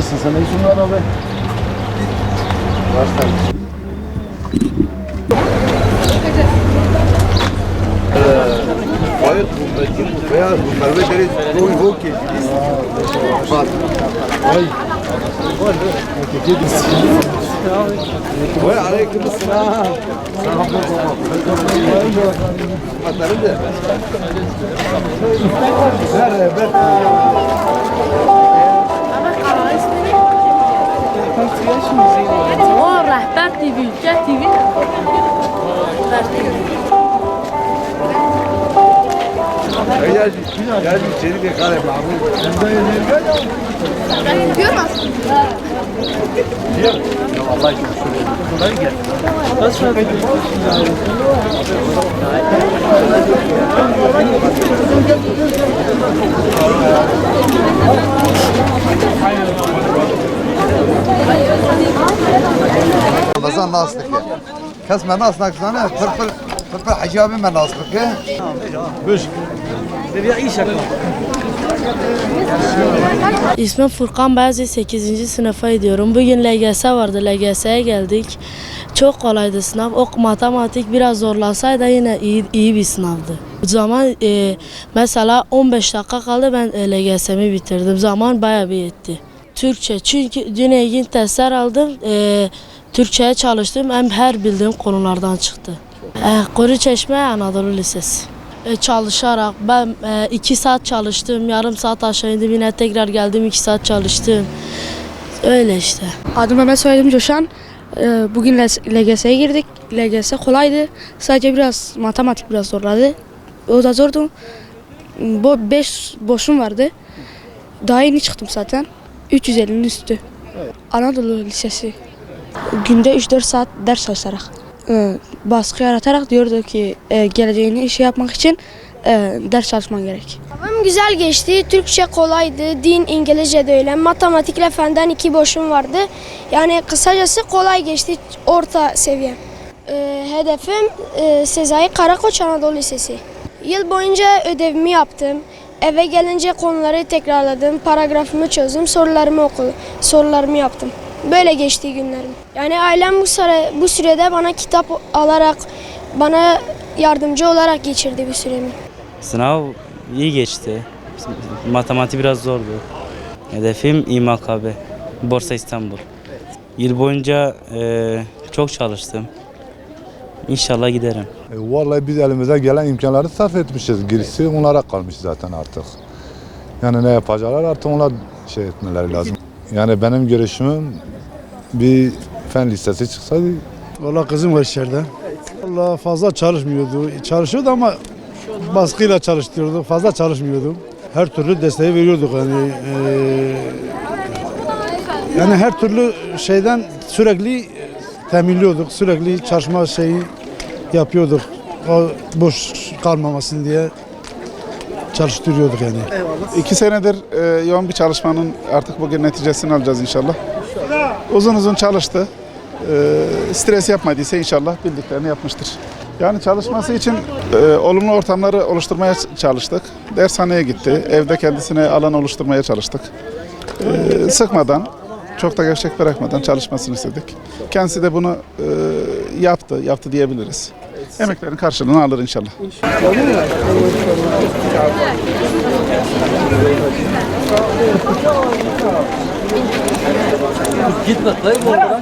gelsin sana. Şunlar abi. Baştan. Hayır, beyaz bunlar ve deri boy boy ki. Bak. Ay. Vay aleyküm selam. Atarım da. Merhaba. O Rehber TV, Ülke TV. Ya içeri de kare mamur. Diyor musun? Ya vallahi çok söylüyorum. Kolay gel. Nasıl Ramazan nasıl ki? Kesme nasıl sana? Pırpır hacabı ben nasıl ki? Böş. Ya iyi şaka. İsmim Furkan Beyazı, 8. sınıfa gidiyorum. Bugün LGS vardı, LGS'ye geldik. Çok kolaydı sınav. Matematik biraz zorlasaydı yine iyi bir sınavdı. Zaman mesela 15 dakika kaldı, ben LGS'mi bitirdim. Zaman bayağı bir yetti. Türkçe, çünkü dün ilgin testler aldım. Türkçe'ye çalıştım, hem her bildiğim konulardan çıktı. Kuruçeşme Anadolu Lisesi. Çalışarak ben 2 saat çalıştım, yarım saat aşağı indim, yine tekrar geldim 2 saat çalıştım. Öyle işte. Adım Mehmet, soyadım Coşan. Bugün LGS'ye girdik. LGS kolaydı. Sadece biraz matematik biraz zorladı. O da zordu. 5 boşum vardı. Daha yeni çıktım zaten. 350'nin üstü. Anadolu Lisesi. Günde 3-4 saat ders çalışarak. Baskı yaratarak diyordu ki geleceğini işe yapmak için ders çalışman gerek. Sınavım güzel geçti. Türkçe kolaydı. Din, İngilizce de öyle. Matematikle fenden 2 boşum vardı. Yani kısacası kolay geçti. Orta seviye. Hedefim Sezai Karakoç Anadolu Lisesi. Yıl boyunca ödevimi yaptım. Eve gelince konuları tekrarladım. Paragrafımı çözdüm. Sorularımı yaptım. Böyle geçti günlerim. Yani ailem bu sürede bana kitap alarak, bana yardımcı olarak geçirdi bu süremi. Sınav iyi geçti. Matematik biraz zordu. Hedefim İMKB, Borsa İstanbul. Yıl boyunca çok çalıştım. İnşallah giderim. Vallahi biz elimize gelen imkanları sarf etmişiz. Gerisi onlara kalmış zaten artık. Yani ne yapacaklar artık onlar şey etmeleri lazım. Yani benim görüşümüm bir fen listesi çıksaydı. Vallahi kızım var içeride. Vallahi fazla çalışmıyordu. Çalışıyordu ama baskıyla çalıştırıyorduk. Fazla çalışmıyordum. Her türlü desteği veriyorduk yani her türlü şeyden sürekli teminliyorduk. Sürekli çalışma şeyi yapıyorduk. O boş kalmamasın diye çalıştırıyorduk yani. 2 senedir yoğun bir çalışmanın artık bugün neticesini alacağız inşallah. Uzun çalıştı. Stres yapmadıysa inşallah bildiklerini yapmıştır. Yani çalışması için olumlu ortamları oluşturmaya çalıştık. Dershaneye gitti. Evde kendisine alan oluşturmaya çalıştık. Sıkmadan, çok da gevşek bırakmadan çalışmasını istedik. Kendisi de bunu yaptı diyebiliriz. Emeklerin karşılığını alır inşallah. Gitme, kaybolmadan.